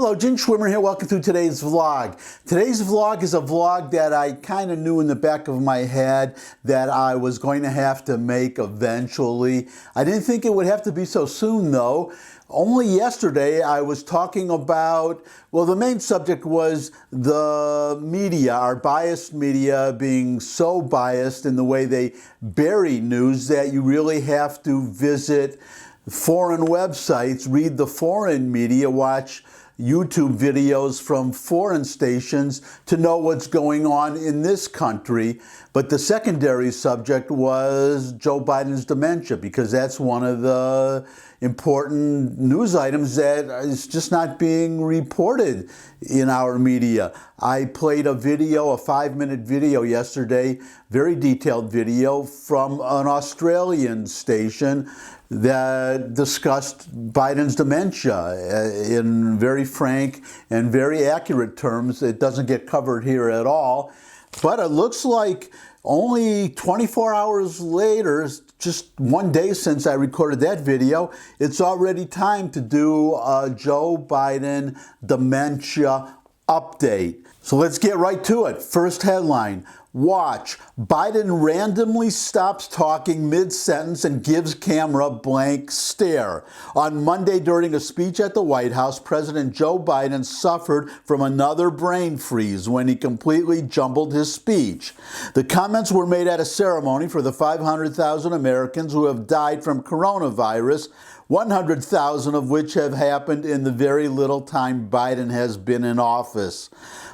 Hello, Jim Schwimmer here. Welcome to today's vlog. Today's vlog is a vlog that I kind of knew in the back of my head that I was going to have to make eventually. I didn't think it would have to be so soon though. Only yesterday I was talking about, well, the main subject was the media, our biased media being so biased in the way they bury news that you really have to visit foreign websites, read the foreign media, watch YouTube videos from foreign stations to know what's going on in this country. But the secondary subject was Joe Biden's dementia, because that's one of the important news items that is just not being reported in our media. I played a video, a 5-minute video yesterday, very detailed video from an Australian station that discussed Biden's dementia in very frank and very accurate terms. It doesn't get covered here at all, but it looks like only 24 hours later, just one day since I recorded that video, it's already time to do a Joe Biden dementia update. So let's get right to it. First headline. Watch, Biden randomly stops talking mid-sentence and gives camera blank stare. On Monday, during a speech at the White House, President Joe Biden suffered from another brain freeze when he completely jumbled his speech. The comments were made at a ceremony for the 500,000 Americans who have died from coronavirus, 100,000 of which have happened in the very little time Biden has been in office.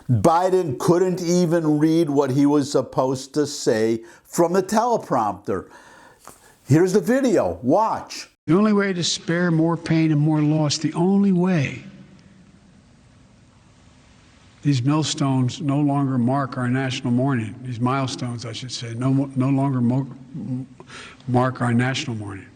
Biden couldn't even read what he was supposed to say from the teleprompter. Here's the video. Watch. The only way to spare more pain and more loss, the only way. These millstones no longer mark our national mourning. These milestones, I should say, no longer mark our national mourning.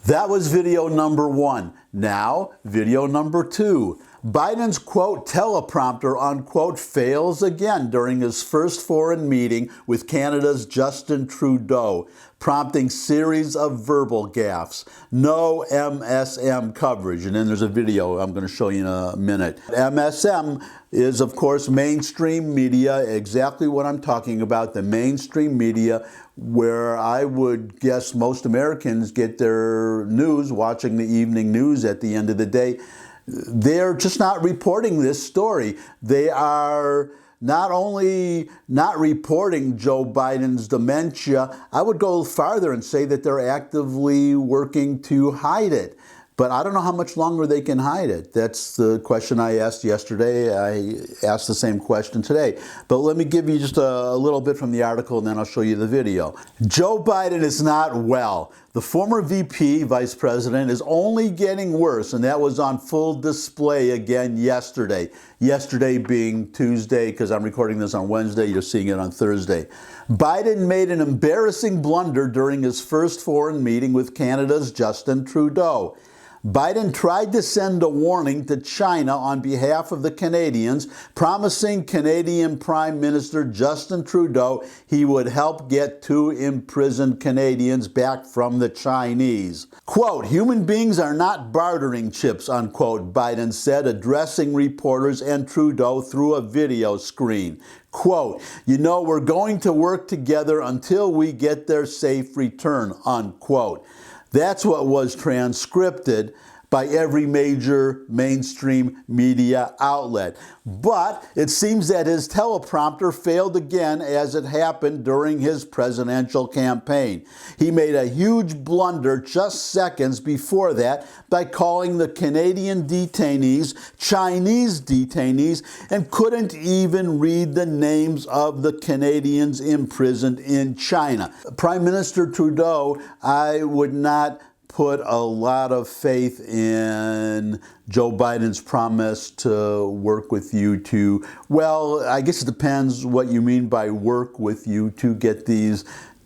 That was video number 1. Now, video number 2. Biden's, quote, teleprompter, unquote, fails again during his first foreign meeting with Canada's Justin Trudeau, prompting series of verbal gaffes. No MSM coverage. And then there's a video I'm going to show you in a minute. MSM is, of course, mainstream media, exactly what I'm talking about, the mainstream media where I would guess most Americans get their news, watching the evening news at the end of the day. They're just not reporting this story. They are not only not reporting Joe Biden's dementia, I would go farther and say that they're actively working to hide it. But I don't know how much longer they can hide it. That's the question I asked yesterday. I asked the same question today. But let me give you just a little bit from the article and then I'll show you the video. Joe Biden is not well. The former VP, vice president, is only getting worse, and that was on full display again yesterday. Yesterday being Tuesday, because I'm recording this on Wednesday, you're seeing it on Thursday. Biden made an embarrassing blunder during his first foreign meeting with Canada's Justin Trudeau. Biden tried to send a warning to China on behalf of the Canadians, promising Canadian Prime Minister Justin Trudeau he would help get 2 imprisoned Canadians back from the Chinese. Quote, human beings are not bartering chips, unquote, Biden said, addressing reporters and Trudeau through a video screen. Quote, you know, we're going to work together until we get their safe return, unquote. That's what was transcribed by every major mainstream media outlet. But it seems that his teleprompter failed again, as it happened during his presidential campaign. He made a huge blunder just seconds before that by calling the Canadian detainees Chinese detainees and couldn't even read the names of the Canadians imprisoned in China. Prime Minister Trudeau, I would not put a lot of faith in Joe Biden's promise to work with you to, well, I guess it depends what you mean by work with you to get these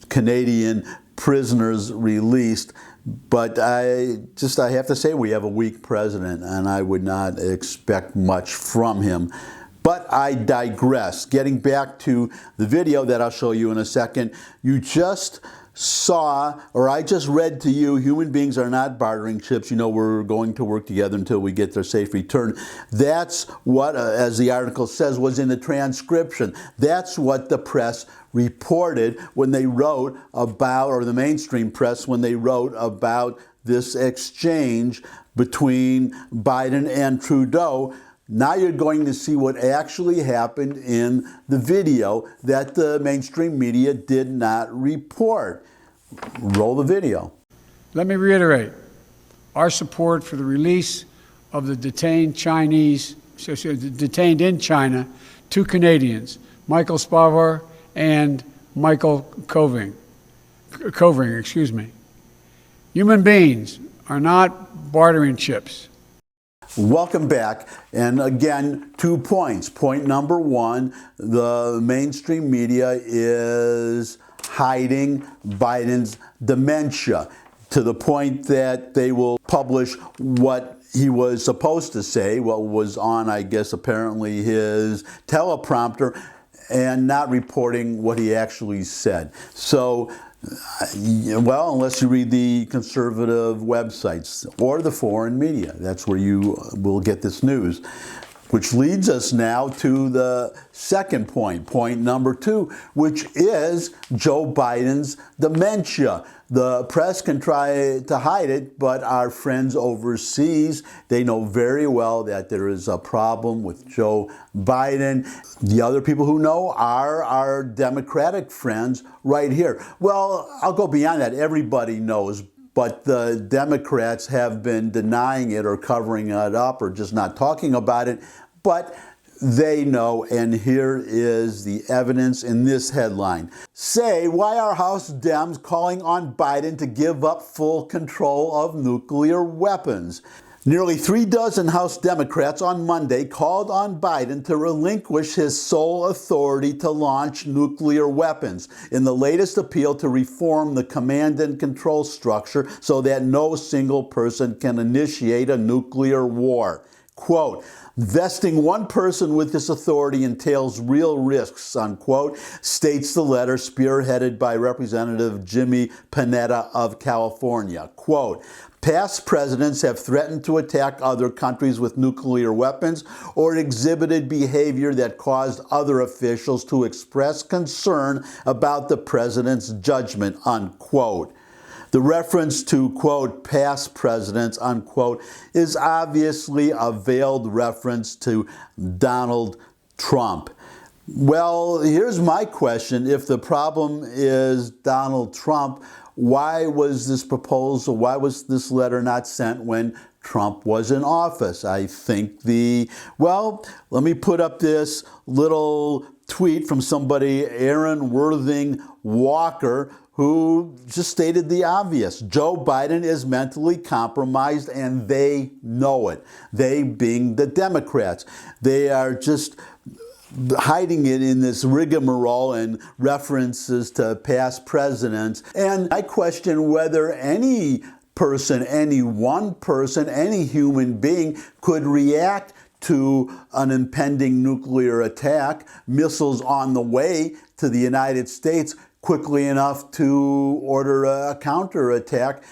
Canadian prisoners released. But I have to say we have a weak president, and I would not expect much from him. But I digress. Getting back to the video that I'll show you in a second, you just saw, or I just read to you, human beings are not bartering chips. You know, we're going to work together until we get their safe return. That's what, as the article says, was in the transcription. That's what the press reported when they wrote about, or the mainstream press when they wrote about this exchange between Biden and Trudeau. Now you're going to see what actually happened in the video that the mainstream media did not report. Roll the video. Let me reiterate our support for the release of the detained detained in China, 2 Canadians, Michael Spavor and Michael Coving. Human beings are not bartering chips. Welcome back. And again, 2 points. Point number 1, the mainstream media is hiding Biden's dementia to the point that they will publish what he was supposed to say, what was on, I guess, apparently his teleprompter, and not reporting what he actually said. So, well, unless you read the conservative websites or the foreign media, that's where you will get this news. Which leads us now to the second point, point number 2, which is Joe Biden's dementia. The press can try to hide it, but our friends overseas, they know very well that there is a problem with Joe Biden. The other people who know are our Democratic friends right here. Well, I'll go beyond that. Everybody knows. But the Democrats have been denying it or covering it up or just not talking about it. But they know, and here is the evidence in this headline. Say, why are House Dems calling on Biden to give up full control of nuclear weapons? Nearly 3 dozen House Democrats on Monday called on Biden to relinquish his sole authority to launch nuclear weapons in the latest appeal to reform the command and control structure so that no single person can initiate a nuclear war. Quote, vesting one person with this authority entails real risks, unquote, states the letter spearheaded by Representative Jimmy Panetta of California. Quote, past presidents have threatened to attack other countries with nuclear weapons or exhibited behavior that caused other officials to express concern about the president's judgment, unquote. The reference to, quote, past presidents, unquote, is obviously a veiled reference to Donald Trump. Well, here's my question. If the problem is Donald Trump, why was this proposal, why was this letter not sent when Trump was in office? I think well, let me put up this little tweet from somebody, Aaron Worthing Walker, who just stated the obvious. Joe Biden is mentally compromised and they know it. They being the Democrats. They are just hiding it in this rigmarole and references to past presidents. And I question whether any person, any one person, any human being could react to an impending nuclear attack, missiles on the way to the United States, quickly enough to order a counterattack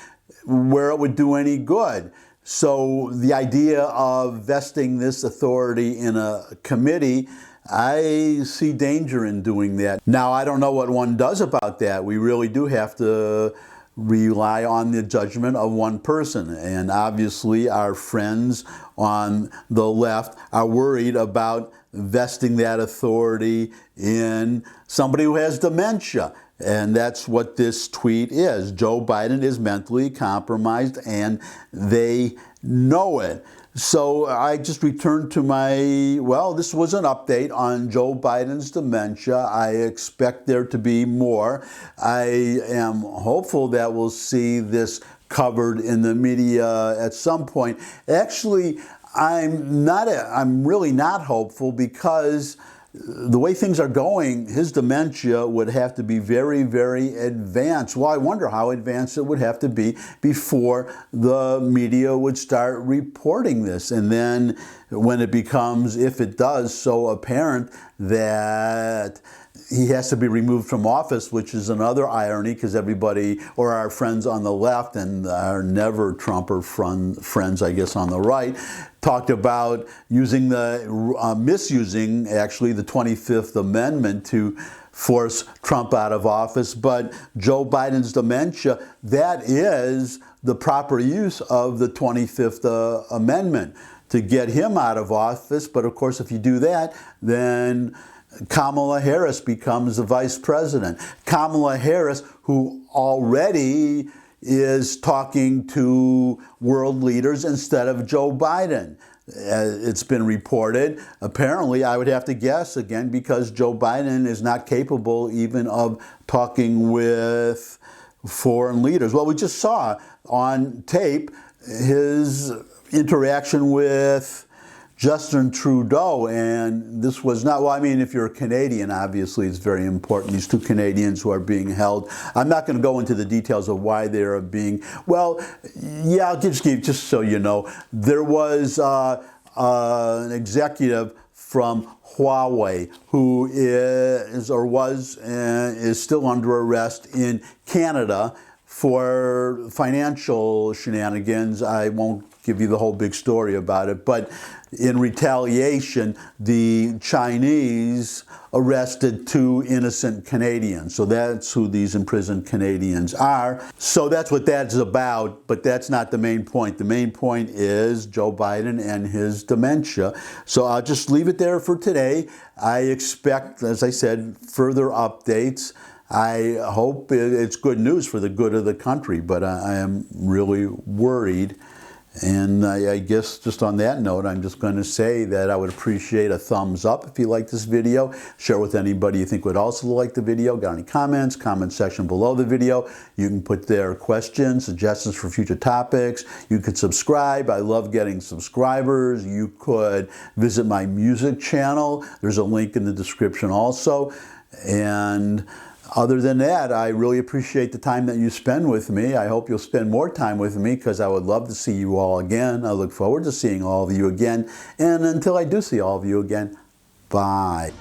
where it would do any good. So the idea of vesting this authority in a committee, I see danger in doing that. Now, I don't know what one does about that. We really do have to rely on the judgment of one person. And obviously our friends on the left are worried about vesting that authority in somebody who has dementia. And that's what this tweet is. Joe Biden is mentally compromised and they know it. So I just returned to this was an update on Joe Biden's dementia. I expect there to be more. I am hopeful that we'll see this covered in the media at some point. Actually, I'm really not hopeful because the way things are going, his dementia would have to be very, very advanced. Well, I wonder how advanced it would have to be before the media would start reporting this. And then when it becomes, if it does, so apparent that he has to be removed from office, which is another irony, because everybody, or our friends on the left and our never Trumper friends, I guess, on the right, talked about using misusing, actually, the 25th Amendment to force Trump out of office. But Joe Biden's dementia, that is the proper use of the 25th Amendment to get him out of office. But of course, if you do that, then Kamala Harris becomes the vice president. Kamala Harris, who already is talking to world leaders instead of Joe Biden. It's been reported. Apparently, I would have to guess again, because Joe Biden is not capable even of talking with foreign leaders. Well, we just saw on tape his interaction with Justin Trudeau, and this was not, well, I mean, if you're a Canadian, obviously it's very important. These two Canadians who are being held. I'm not going to go into the details of why they are being, well, yeah, I'll just so you know, there was an executive from Huawei who is, or was, is still under arrest in Canada for financial shenanigans. I won't give you the whole big story about it, but in retaliation, the Chinese arrested two innocent Canadians. So that's who these imprisoned Canadians are. So that's what that's about, but that's not the main point. The main point is Joe Biden and his dementia. So I'll just leave it there for today. I expect, as I said, further updates. I hope it's good news for the good of the country, but I am really worried. And I guess just on that note, I'm just going to say that I would appreciate a thumbs up if you like this video. Share with anybody you think would also like the video. Got any comments? Comment section below the video. You can put their questions, suggestions for future topics. You could subscribe. I love getting subscribers. You could visit my music channel. There's a link in the description also. And other than that, I really appreciate the time that you spend with me. I hope you'll spend more time with me, because I would love to see you all again. I look forward to seeing all of you again. And until I do see all of you again, bye.